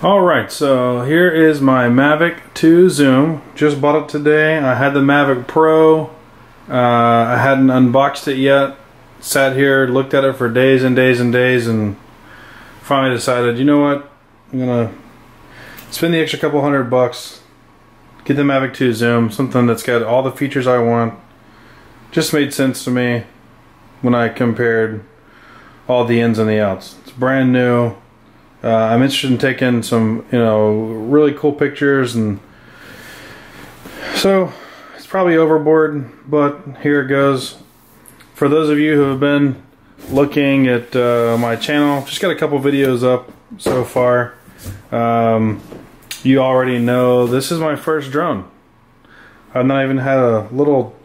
Alright, so here is my Mavic 2 Zoom. Just bought it today. I had the Mavic Pro. I hadn't unboxed it yet. Sat here, looked at it for days and days and days, and finally decided, you know what? I'm gonna spend the extra couple $100, get the Mavic 2 Zoom, something that's got all the features I want. Just made sense to me when I compared all the ins and the outs. It's brand new. I'm interested in taking some, really cool pictures, and so it's probably overboard, but here it goes. For those of you who have been looking at my channel, just got a couple videos up so far. You already know this is my first drone. I've not even had a little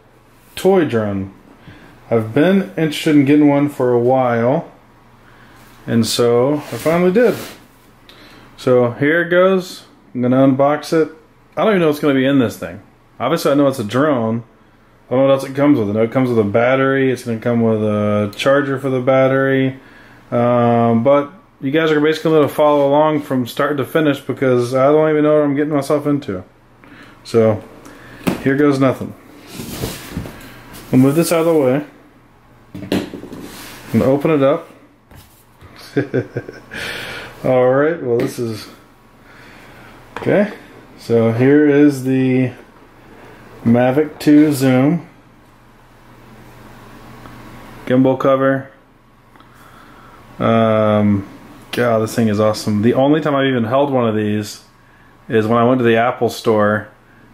toy drone. I've been interested in getting one for a while, and so I finally did. So here it goes. I'm going to unbox it. I don't even know what's going to be in this thing. Obviously I know it's a drone. I don't know what else it comes with. I know it comes with a battery. It's going to come with a charger for the battery. But you guys are basically going to follow along from start to finish because I don't even know what I'm getting myself into. So here goes nothing. I'll move this out of the way. I'm going to open it up. Alright, well this is okay. So here is the Mavic 2 Zoom. Gimbal cover. God, this thing is awesome. The only time I've even held one of these is when I went to the Apple store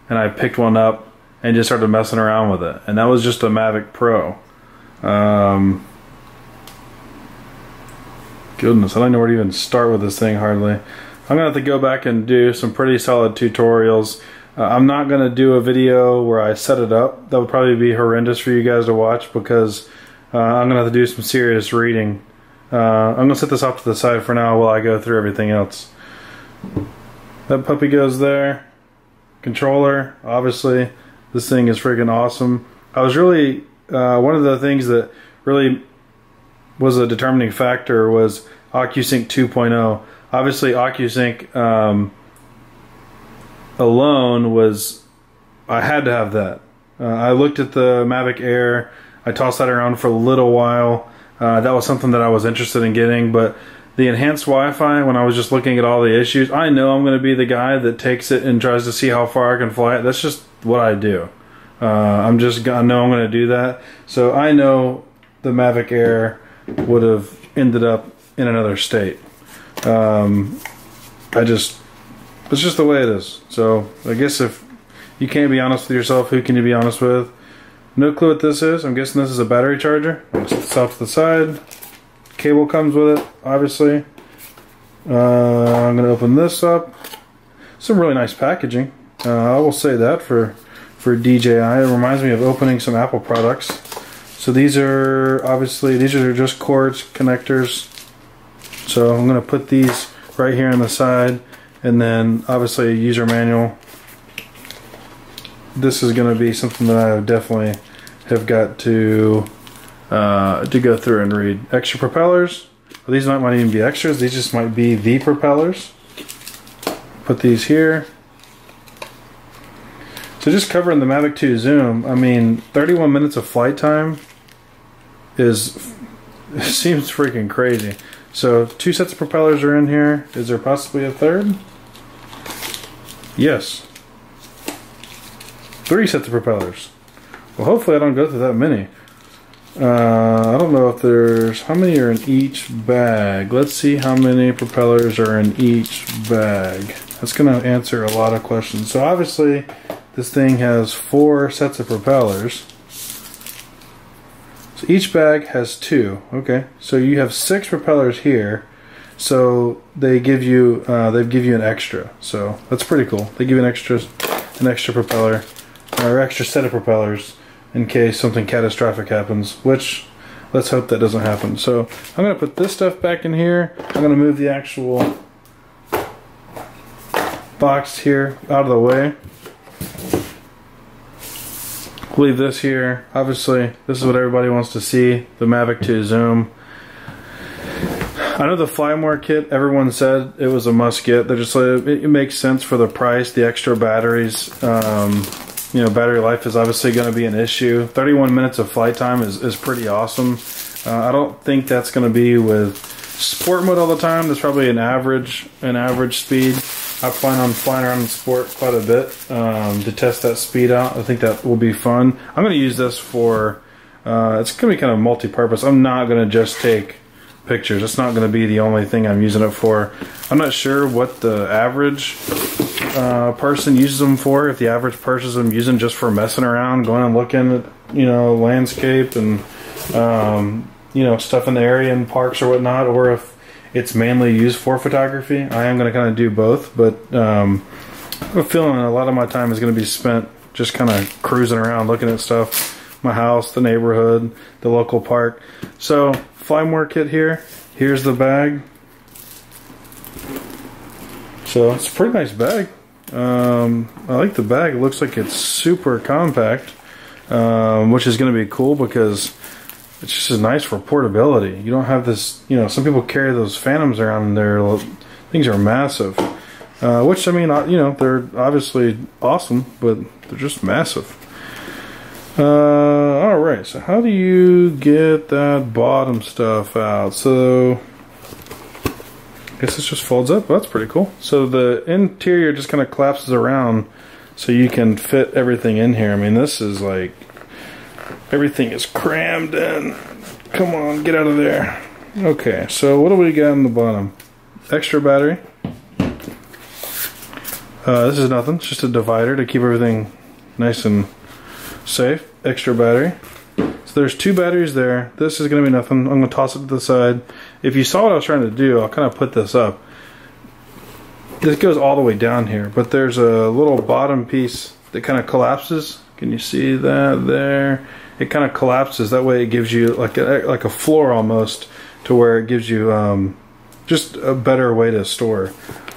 and I picked one up and just started messing around with it. And that was just a Mavic Pro. Goodness, I don't know where to even start with this thing hardly. I'm going to have to go back and do some pretty solid tutorials. I'm not going to do a video where I set it up. That would probably be horrendous for you guys to watch because I'm going to have to do some serious reading. I'm going to set this off to the side for now while I go through everything else. That puppy goes there. Controller, obviously. This thing is freaking awesome. I was really, one of the things that really was a determining factor was OcuSync 2.0. Obviously OcuSync alone was, I had to have that. I looked at the Mavic Air, I tossed that around for a little while. That was something that I was interested in getting, but the enhanced Wi-Fi, when I was just looking at all the issues, I know I'm going to be the guy that takes it and tries to see how far I can fly it. That's just what I do. I know I'm going to do that. So I know the Mavic Air would have ended up in another state. It's just the way it is. So I guess if you can't be honest with yourself, who can you be honest with? No clue what this is. I'm guessing this is a battery charger. I'll set this off to the side. Cable comes with it, obviously. I'm going to open this up. Some really nice packaging. I will say that for DJI. It reminds me of opening some Apple products. So these are just cords, connectors. So I'm going to put these right here on the side, and then obviously a user manual. This is going to be something that I definitely have got to go through and read. Extra propellers. Well, these might even be extras. These just might be the propellers. Put these here. So just covering the Mavic 2 Zoom, I mean, 31 minutes of flight time seems freaking crazy. So 2 sets of propellers are in here. Is there possibly a third? Yes. 3 sets of propellers. Well, hopefully I don't go through that many. I don't know if there's, how many are in each bag? Let's see how many propellers are in each bag. That's going to answer a lot of questions. So obviously this thing has 4 sets of propellers. So each bag has 2. Okay, so you have 6 propellers here. So they give you an extra. So that's pretty cool. They give you an extra propeller, or extra set of propellers in case something catastrophic happens. Which, let's hope that doesn't happen. So I'm gonna put this stuff back in here. I'm gonna move the actual box here out of the way. Leave this here. Obviously, this is what everybody wants to see, the Mavic 2 Zoom. I know the Flymore kit, everyone said it was a must get. They're just like, it makes sense for the price, the extra batteries. You know, battery life is obviously going to be an issue. 31 minutes of flight time is pretty awesome. I don't think that's going to be with sport mode all the time. That's probably an average speed. I plan on flying around in sport quite a bit to test that speed out. I think that will be fun. I'm going to use this for, it's going to be kind of multi-purpose. I'm not going to just take pictures. It's not going to be the only thing I'm using it for. I'm not sure what the average person uses them for. If the average person is them using just for messing around, going and looking at, you know, landscape and you know, stuff in the area in parks or whatnot, or if it's mainly used for photography. I am going to kind of do both, but I'm feeling a lot of my time is going to be spent just kind of cruising around, looking at stuff, my house, the neighborhood, the local park. So Flymore kit here. Here's the bag. So it's a pretty nice bag. I like the bag. It looks like it's super compact, which is going to be cool because it's just as nice for portability. You don't have this, you know, some people carry those Phantoms around and their things are massive. Which, I mean, you know, they're obviously awesome, but they're just massive. Alright, so how do you get that bottom stuff out? So, I guess this just folds up. Well, that's pretty cool. So the interior just kind of collapses around so you can fit everything in here. I mean, this is like, everything is crammed in. Come on, get out of there. Okay, so what do we got on the bottom? Extra battery. This is nothing, it's just a divider to keep everything nice and safe. Extra battery. So there's two batteries there. This is going to be nothing. I'm going to toss it to the side. If you saw what I was trying to do, I'll kind of put this up. This goes all the way down here, but there's a little bottom piece that kind of collapses. Can you see that there? It kind of collapses. That way it gives you like a floor almost, to where it gives you just a better way to store,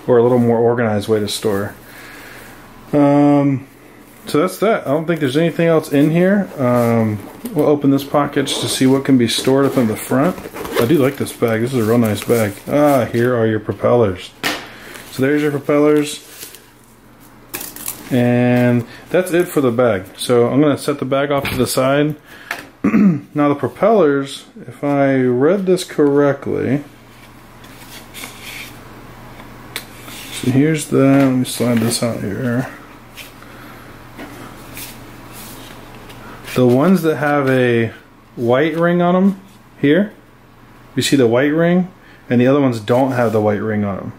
or a little more organized way to store. So that's that. I don't think there's anything else in here. We'll open this pocket just to see what can be stored up in the front. I do like this bag. This is a real nice bag. Here are your propellers. So there's your propellers. And that's it for the bag. So I'm going to set the bag off to the side. Now the propellers, if I read this correctly, so here's that. Let me slide this out here. The ones that have a white ring on them here, you see the white ring, and the other ones don't have the white ring on them.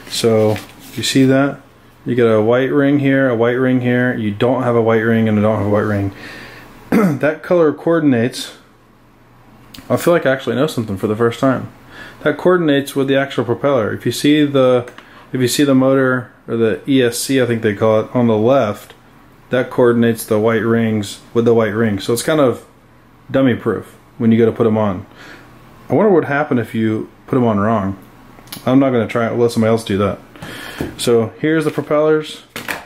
So you see that? You get a white ring here, a white ring here. You don't have a white ring and you don't have a white ring. That color coordinates. I feel like I actually know something for the first time. That coordinates with the actual propeller. If you see the motor, or the ESC I think they call it, on the left, that coordinates the white rings with the white ring. So it's kind of dummy proof when you go to put them on. I wonder what would happen if you put them on wrong. I'm not going to try it. I'll let somebody else do that. So here's the propellers.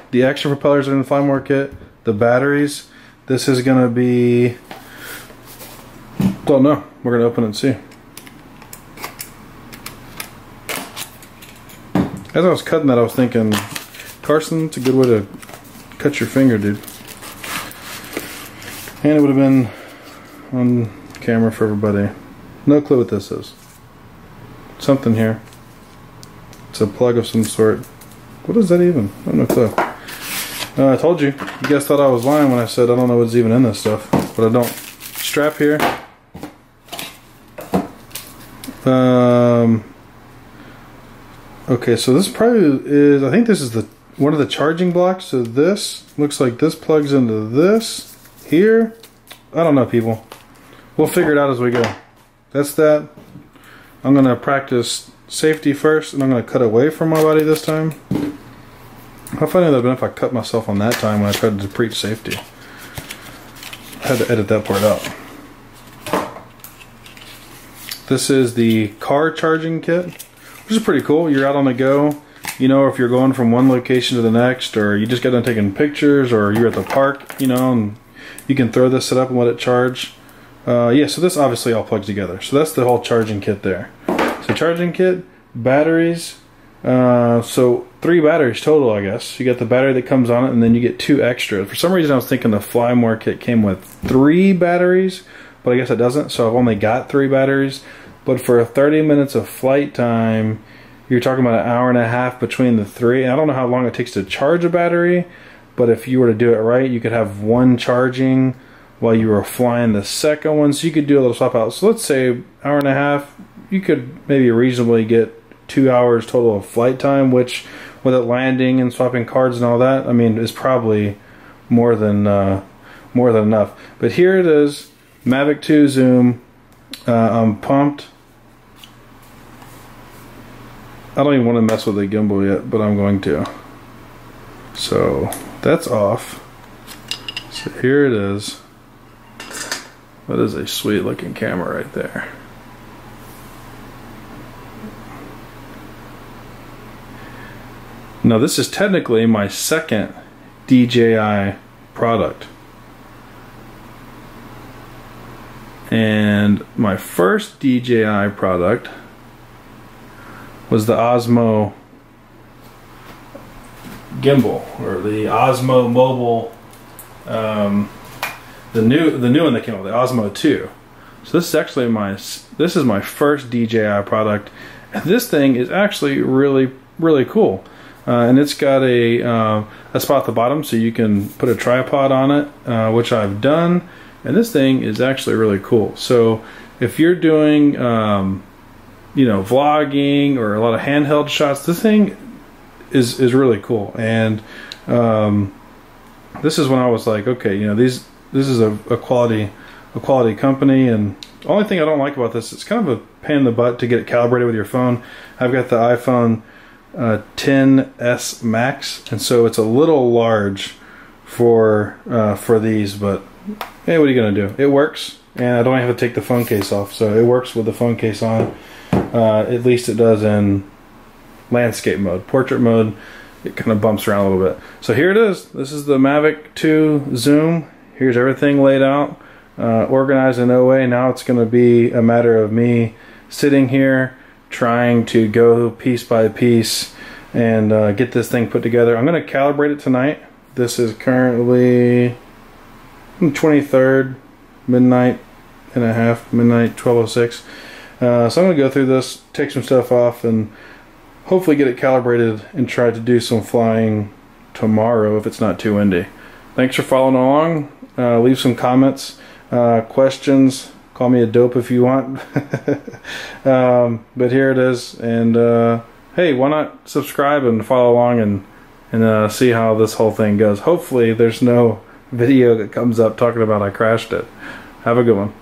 The extra propellers are in the Flymore kit. The batteries. This is going to be... Don't know. We're going to open it and see. As I was cutting that, I was thinking, Carson, it's a good way to cut your finger, dude. And it would have been on camera for everybody. No clue what this is. Something here. It's a plug of some sort. What is that even? I have no clue. I told you. You guys thought I was lying when I said I don't know what's even in this stuff. But I don't. Strap here. Okay, so this probably is, I think this is the one of the charging blocks. So this looks like this plugs into this here. I don't know, people. We'll figure it out as we go. That's that. I'm going to practice safety first, and I'm going to cut away from my body this time. How funny would it have been if I cut myself on that time when I tried to preach safety. I had to edit that part out. This is the car charging kit, which is pretty cool. You're out on the go. You know, if you're going from one location to the next, or you just got done taking pictures, or you're at the park, you know, and you can throw this set up and let it charge. Yeah, so this obviously all plugs together. So that's the whole charging kit there. So charging kit, batteries. So 3 batteries total, I guess. You got the battery that comes on it, and then you get 2 extra. For some reason, I was thinking the Fly More kit came with 3 batteries, but I guess it doesn't. So I've only got 3 batteries. But for 30 minutes of flight time, you're talking about an hour and a half between the 3. And I don't know how long it takes to charge a battery, but if you were to do it right, you could have one charging while you were flying the second one. So you could do a little swap out. So let's say hour and a half, you could maybe reasonably get 2 hours total of flight time, which with it landing and swapping cards and all that, I mean, is probably more than enough. But here it is, Mavic 2 zoom. I'm pumped. I don't even want to mess with the gimbal yet, but I'm going to. So that's off. So here it is. That is a sweet looking camera right there. Now this is technically my second DJI product. And my first DJI product was the Osmo gimbal, or the Osmo mobile, the new one that came out, the Osmo 2. So this is actually my first DJI product, and this thing is actually really cool. And it's got a spot at the bottom so you can put a tripod on it, which I've done. And this thing is actually really cool. So if you're doing, you know, vlogging or a lot of handheld shots, this thing is really cool. And this is when I was like, okay, you know, this is a quality company. And the only thing I don't like about this, it's kind of a pain in the butt to get it calibrated with your phone. I've got the iPhone 10s Max, and so it's a little large for these, but hey, what are you gonna do? It works, and I don't have to take the phone case off, so it works with the phone case on. At least it does in landscape mode. Portrait mode, it kind of bumps around a little bit. So here it is. This is the Mavic 2 zoom. Here's everything laid out, organized in a way. Now it's going to be a matter of me sitting here trying to go piece by piece and get this thing put together. I'm going to calibrate it tonight. This is currently 23rd, midnight and a half, midnight 12:06. So I'm going to go through this, take some stuff off, and hopefully get it calibrated and try to do some flying tomorrow if it's not too windy. Thanks for following along. Leave some comments, questions. Call me a dope if you want. But here it is. And hey, why not subscribe and follow along and see how this whole thing goes. Hopefully there's no video that comes up talking about I crashed it. Have a good one.